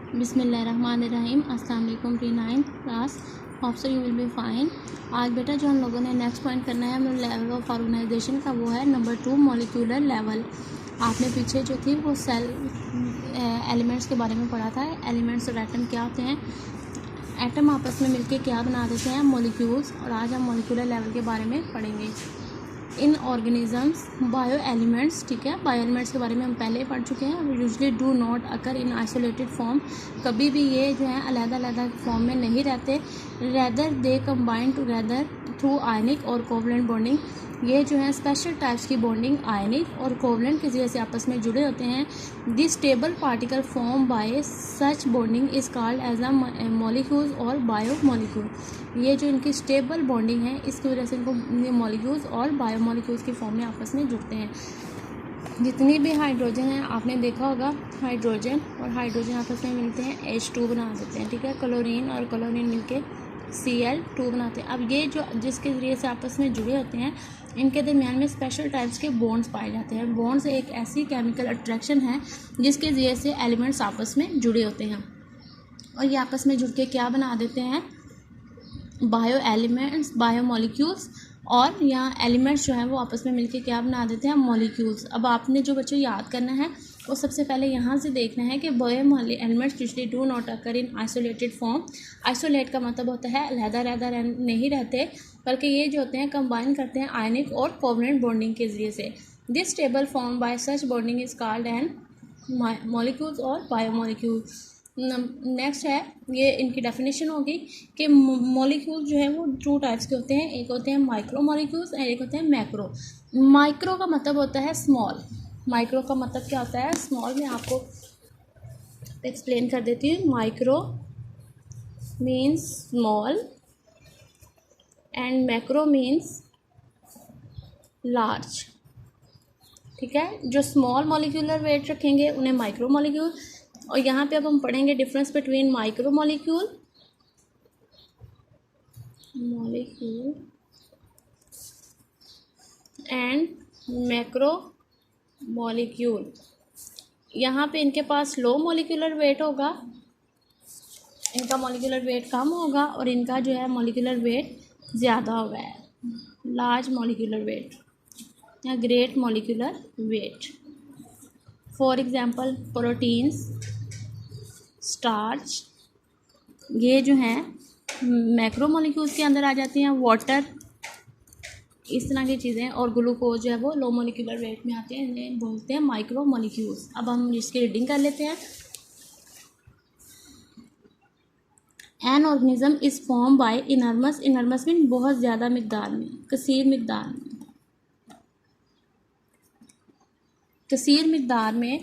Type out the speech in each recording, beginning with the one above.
बिस्मिल्लाहिर्रहमानिर्रहीम। अस्सलाम वालेकुम pre 9th class. Hope so you will be fine. आज बेटा जो हम लोगों ने नेक्स्ट पॉइंट करना है हम लेवल ऑफ ऑर्गेनाइजेशन का, वो है नंबर 2 मॉलिक्यूलर लेवल। आपने पीछे जो थी वो सेल एलिमेंट्स के बारे में पढ़ा था। एलिमेंट्स और एटम क्या होते हैं, एटम आपस में मिलके क्या बना देते हैं, मॉलिक्यूल्स। और आज हम मॉलिक्यूलर लेवल के बारे में पढ़ेंगे। इन ऑर्गेनिजम्स बायो एलिमेंट्स, ठीक है, बायो एलिमेंट्स के बारे में हम पहले पढ़ चुके हैं। Usually do not occur in isolated form, कभी भी ये जो है अलग-अलग फॉर्म में नहीं रहते। Rather they combine together through ionic और कोवलेंट बॉन्डिंग, ये जो है स्पेशल टाइप्स की बॉन्डिंग आयनिक और कोवलेंट की वजह से आपस में जुड़े होते हैं। This stable particle form by such bonding is called as a molecules और बायो मॉलिक्यूल। ये जो इनकी स्टेबल बॉन्डिंग है इसकी वजह से इनको मॉलिक्यूल्स और बायो मॉलिक्यूल्स की फॉर्म में आपस में जुड़ते हैं। जितनी भी हाइड्रोजन है आपने देखा होगा, हाइड्रोजन और हाइड्रोजन आपस में मिलते हैं H2 बना देते हैं, ठीक है। क्लोरीन और क्लोरीन मिलके Cl2 बनाते हैं। अब ये जो जिसके ज़रिए से आपस में जुड़े होते हैं इनके दरमियान में स्पेशल टाइप्स के बॉन्ड्स पाए जाते हैं। बॉन्ड्स एक ऐसी केमिकल अट्रैक्शन है जिसके ज़रिए से एलिमेंट्स आपस में जुड़े होते हैं और ये आपस में जुड़ के क्या बना देते हैं, बायो एलिमेंट्स, बायो मॉलिक्यूल्स। और यहाँ एलिमेंट्स जो हैं वो आपस में मिलके क्या बना देते हैं, मॉलिक्यूल्स। अब आपने जो बच्चों याद करना है वो सबसे पहले यहाँ से देखना है कि bio elements usually do not occur in isolated form. Isolate का मतलब होता है अलग-अलग नहीं रहते, बल्कि ये जो होते हैं कंबाइन करते हैं आयनिक और कोवलेंट बॉन्डिंग के ज़रिए से। This stable form by such bonding is called an molecules और बायो मॉलिक्यूल्स। नेक्स्ट है, ये इनकी डेफिनेशन होगी कि मॉलिक्यूल जो है वो 2 टाइप्स के होते हैं। एक होते हैं माइक्रो मॉलिक्यूल्स और एक होते हैं मैक्रो। माइक्रो का मतलब होता है स्मॉल। माइक्रो का मतलब क्या होता है, स्मॉल। मैं आपको एक्सप्लेन कर देती हूँ। Micro means small and macro means large, ठीक है। जो स्मॉल मॉलिक्यूलर वेट रखेंगे उन्हें माइक्रो मॉलिक्यूल, और यहाँ पे अब हम पढ़ेंगे difference between micro molecule and macro molecule. यहाँ पे इनके पास लो मॉलिक्यूलर वेट होगा, इनका मॉलिक्यूलर वेट कम होगा, और इनका जो है मॉलिक्यूलर वेट ज़्यादा होगा, लार्ज मॉलिक्यूलर वेट या great molecular weight. For example proteins, starch, ये जो हैं मैक्रो मॉलिक्यूल्स के अंदर आ जाती हैं। वाटर, इस तरह की चीज़ें, और ग्लूकोज जो है वो लो मॉलिक्यूलर वेट में आते हैं, इन्हें बोलते हैं माइक्रो मॉलिक्यूल्स। अब हम इसकी रीडिंग कर लेते हैं। An organism is form by enormous. Enormous mean बहुत ज़्यादा मिकदार में, कसीर मिकदार में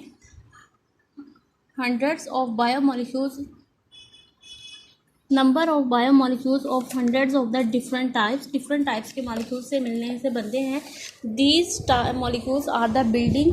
hundreds of biomolecules, number of biomolecules of hundreds of the different types के molecules से मिलने से बनते हैं। These molecules are the building,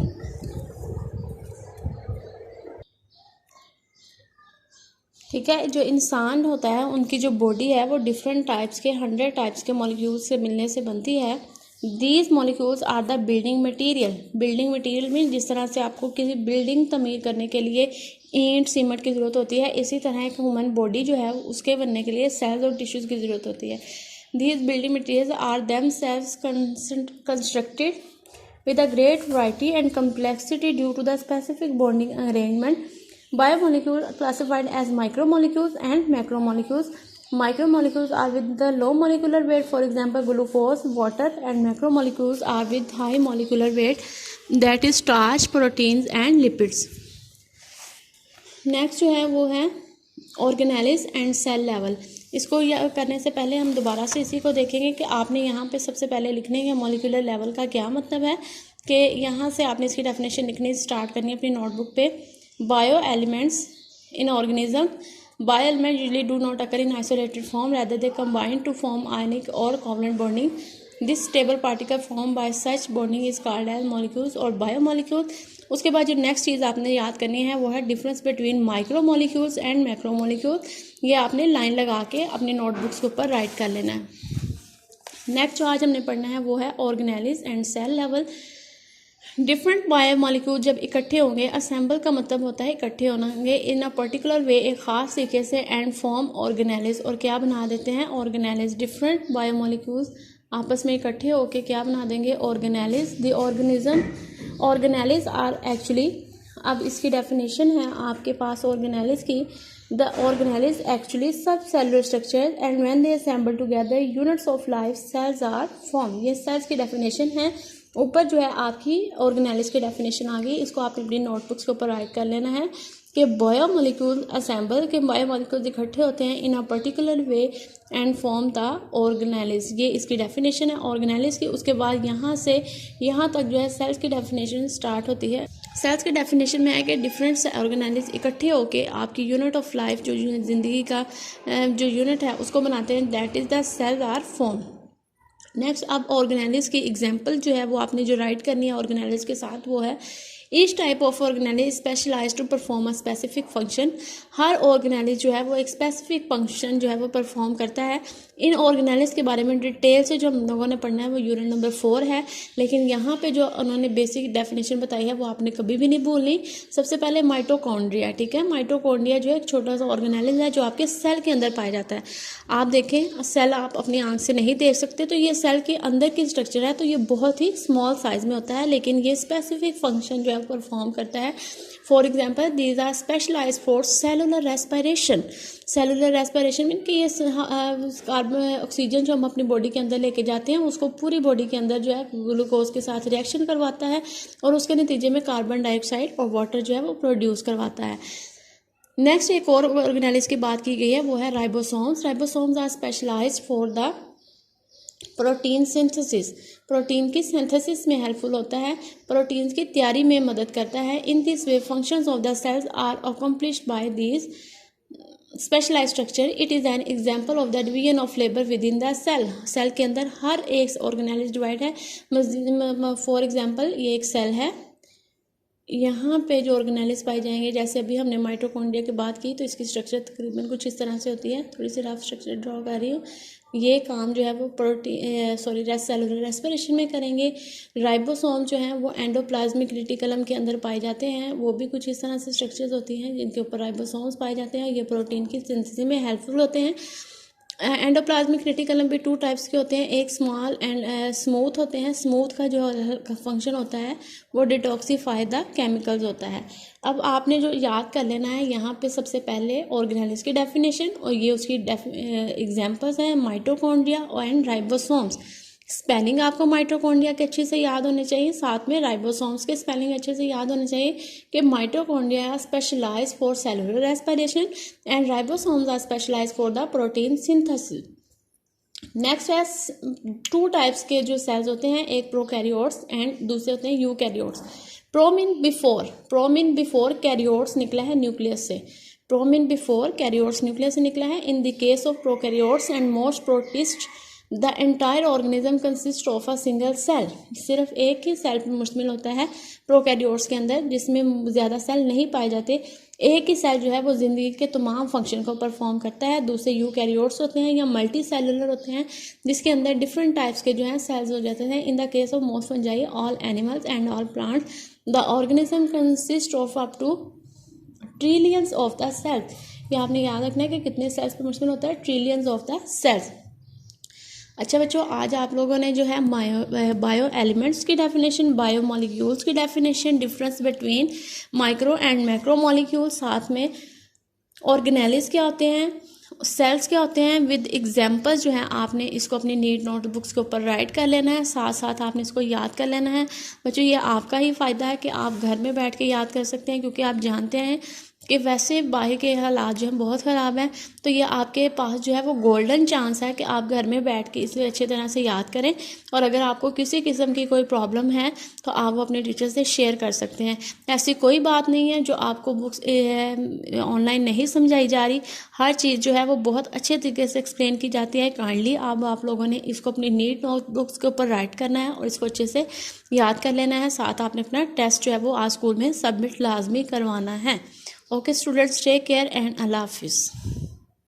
ठीक है। जो इंसान होता है उनकी जो बॉडी है वो डिफरेंट टाइप्स के 100 टाइप्स के मॉलिक्यूल्स से मिलने से बनती है। These molecules are the building material. Building material mean जिस तरह से आपको किसी बिल्डिंग तमीर करने के लिए ईंट सीमेंट की ज़रूरत होती है, इसी तरह एक ह्यूमन बॉडी जो है उसके बनने के लिए सेल्स और टिश्यूज़ की ज़रूरत होती है। These building materials are them cells constructed with a great variety and complexity due to the specific bonding arrangement. Biomolecules classified as micromolecules and macromolecules. Micromolecules are with the low molecular weight, for example glucose, water, and macromolecules are with high molecular weight, that is starch, proteins and lipids. Next जो है वो है organelles and cell level. इसको करने से पहले हम दोबारा से इसी को देखेंगे कि आपने यहाँ पे सबसे पहले लिखने के मॉलिक्यूलर लेवल का क्या मतलब है, कि यहाँ से आपने इसकी डेफिनेशन लिखनी स्टार्ट करनी है अपनी नोटबुक पे। Bio elements in organism, bio element usually do not occur in isolated form, rather they combine to form ionic और covalent bonding. This stable particle form by such bonding is called as molecules और bio molecules. उसके बाद जो next चीज़ आपने याद करनी है वो है difference between micro molecules and macro molecules. ये आपने लाइन लगा के अपने नोटबुक्स के ऊपर राइट कर लेना है। नेक्स्ट जो आज हमने पढ़ना है वो है organelles and cell level. Different biomolecule जब इकट्ठे होंगे, असेंबल का मतलब होता है इकट्ठे होंगे इन अ पर्टिकुलर वे, एक ख़ास तरीके से, एंड फॉर्म ऑर्गेनेलिस, और क्या बना देते हैं ऑर्गेनेलिस। डिफरेंट बायोमोलिक्यूल्स आपस में इकट्ठे होके क्या बना देंगे organelles. The organism organelles are actually, अब इसकी डेफिनेशन है आपके पास ऑर्गेनेलिस की। The organelles actually subcellular structure and when they assemble together units of life cells are form. ये सेल्स की डेफिनेशन है। ऊपर जो है आपकी ऑर्गेनेलिस की डेफिनेशन आ गई, इसको आपने अपनी नोटबुक्स के ऊपर राइट कर लेना है कि बायोमोलिक्यूल असेंबल, के बायोमोलिक्यूल्स इकट्ठे होते हैं in a particular way and form the organelles. ये इसकी डेफिनेशन है ऑर्गेनेलिस की। उसके बाद यहाँ से यहाँ तक जो है सेल्स की डेफिनेशन स्टार्ट होती है। सेल्स के डेफिनेशन में है कि डिफरेंट ऑर्गेनेलिस इकट्ठे होके आपकी यूनिट ऑफ लाइफ, जो ज़िंदगी का जो यूनिट है उसको बनाते हैं, that is the cells are form. Next, अब ऑर्गेनेलिस की एग्जांपल जो है वो आपने जो राइट करनी है ऑर्गेनेलिस के साथ, वो है each type of organelles specialize to perform a specific function. हर ऑर्गेनेलिस जो है वो एक स्पेसिफिक फंक्शन जो है वो परफॉर्म करता है। इन ऑर्गेनेलिस के बारे में डिटेल से जो हम लोगों ने पढ़ना है वो यूनिट नंबर 4 है, लेकिन यहाँ पे जो उन्होंने बेसिक डेफिनेशन बताई है वो आपने कभी भी नहीं भूलनी। सबसे पहले माइटोकॉन्ड्रिया, ठीक है, माइटोकॉन्ड्रिया जो है एक छोटा सा ऑर्गेनेलिस है जो आपके सेल के अंदर पाया जाता है। आप देखें, सेल आप अपनी आंख से नहीं देख सकते, तो ये सेल के अंदर की स्ट्रक्चर है, तो ये बहुत ही स्मॉल साइज में होता है, लेकिन ये स्पेसिफिक फंक्शन जो है परफॉर्म करता है। For example, these are specialize for cellular respiration. Cellular respiration mean कि ये कार्बन ऑक्सीजन जो हम अपनी बॉडी के अंदर लेके जाते हैं उसको पूरी बॉडी के अंदर जो है ग्लूकोज के साथ रिएक्शन करवाता है और उसके नतीजे में कार्बन डाइऑक्साइड और वाटर जो है वो प्रोड्यूस करवाता है। नेक्स्ट, एक और ऑर्गेनेलिस की बात की गई है, वो है ribosomes. Ribosomes are specialized for the protein synthesis. Protein की सिंथेसिस में हेल्पफुल होता है, प्रोटीन्स की तैयारी में मदद करता है। In this way functions of the cells are accomplished by these specialize structure. It is an example of the division of labour within the cell. Cell के अंदर हर एक ऑर्गेनेलिस डिवाइड है। फॉर एग्जाम्पल, ये एक cell है, यहाँ पे जो ऑर्गेनेलिस पाए जाएंगे, जैसे अभी हमने माइटोकॉन्ड्रिया की बात की, तो इसकी स्ट्रक्चर तकरीबन कुछ इस तरह से होती है। थोड़ी सी रफ स्ट्रक्चर ड्रॉ कर रही हूँ। ये काम जो है वो सेलुलर रेस्पिरेशन में करेंगे। राइबोसोम जो है वो एंडोप्लाज्मिक रेटिकुलम के अंदर पाए जाते हैं, वो भी कुछ इस तरह से स्ट्रक्चर्स होती हैं जिनके ऊपर राइबोसोम्स पाए जाते हैं। ये प्रोटीन की सिंथेसिस में हेल्पफुल होते हैं। एंडोप्लाज्मिक रेटिकुलम भी 2 टाइप्स के होते हैं, एक स्मॉल एंड स्मूथ होते हैं। स्मूथ का जो फंक्शन होता है वो डिटॉक्सीफाई द केमिकल्स होता है। अब आपने जो याद कर लेना है, यहाँ पे सबसे पहले ऑर्गेनेलिस की डेफिनेशन और ये उसकी एग्जांपल्स हैं, माइटोकॉन्ड्रिया एंड राइबोसोम्स। स्पेलिंग आपको माइटोकॉन्ड्रिया के अच्छे से याद होने चाहिए, साथ में राइबोसोम्स के स्पेलिंग अच्छे से याद होने चाहिए कि mitochondria are specialized for cellular respiration and ribosomes are specialized for the protein synthesis. Next है 2 टाइप्स के जो सेल्स होते हैं, एक प्रोकैरियोट्स एंड दूसरे होते हैं यूकैरियोट्स। प्रोमिन बिफोर कैरियोट्स निकला है न्यूक्लियस से। प्रोमिन बिफोर कैरियोट्स न्यूक्लियस से निकला है। In the case of prokaryotes and most protist the entire organism consist of a single cell. सिर्फ एक ही सेल पर मुश्तमिल होता है प्रोकैरियोट्स के अंदर, जिसमें ज़्यादा सेल नहीं पाए जाते। एक ही सेल जो है वो ज़िंदगी के तमाम फंक्शन को परफॉर्म करता है। दूसरे यूकैरियोट्स होते हैं या मल्टी सेलुलर होते हैं, जिसके अंदर डिफरेंट टाइप्स के जो हैं सेल्स हो जाते हैं। In the case of most fungi, all animals and all plants, the organism consist of up to trillions of the cells. ये आपने याद रखना है कि कितने सेल्स पर मुश्तमिल होता है, ट्रिलियंस ऑफ द सेल्स। अच्छा बच्चों, आज आप लोगों ने जो है बायो एलिमेंट्स की डेफिनेशन, बायो मॉलिक्यूल्स की definition, difference between micro and macro molecule, साथ में ऑर्गेनेलिस क्या होते हैं, सेल्स क्या होते हैं, विद एग्जांपल्स जो है आपने इसको अपनी नीट नोटबुक्स के ऊपर राइट कर लेना है। साथ साथ आपने इसको याद कर लेना है। बच्चों, ये आपका ही फ़ायदा है कि आप घर में बैठ के याद कर सकते हैं, क्योंकि आप जानते हैं कि वैसे बाहर के हालात जो हैं बहुत ख़राब हैं। तो ये आपके पास जो है वो गोल्डन चांस है कि आप घर में बैठ के इसलिए अच्छी तरह से याद करें। और अगर आपको किसी किस्म की कोई प्रॉब्लम है तो आप वो अपने टीचर से शेयर कर सकते हैं। ऐसी कोई बात नहीं है जो आपको बुक्स ऑनलाइन नहीं समझाई जा रही। हर चीज़ जो है वो बहुत अच्छे तरीके से एक्सप्लेन की जाती है। काइंडली आप लोगों ने इसको अपनी नीट नोटबुक्स के ऊपर राइट करना है और इसको अच्छे से याद कर लेना है। साथ आपने अपना टेस्ट जो है वो आज स्कूल में सबमिट लाजमी करवाना है। Okay students, take care and Allah Hafiz.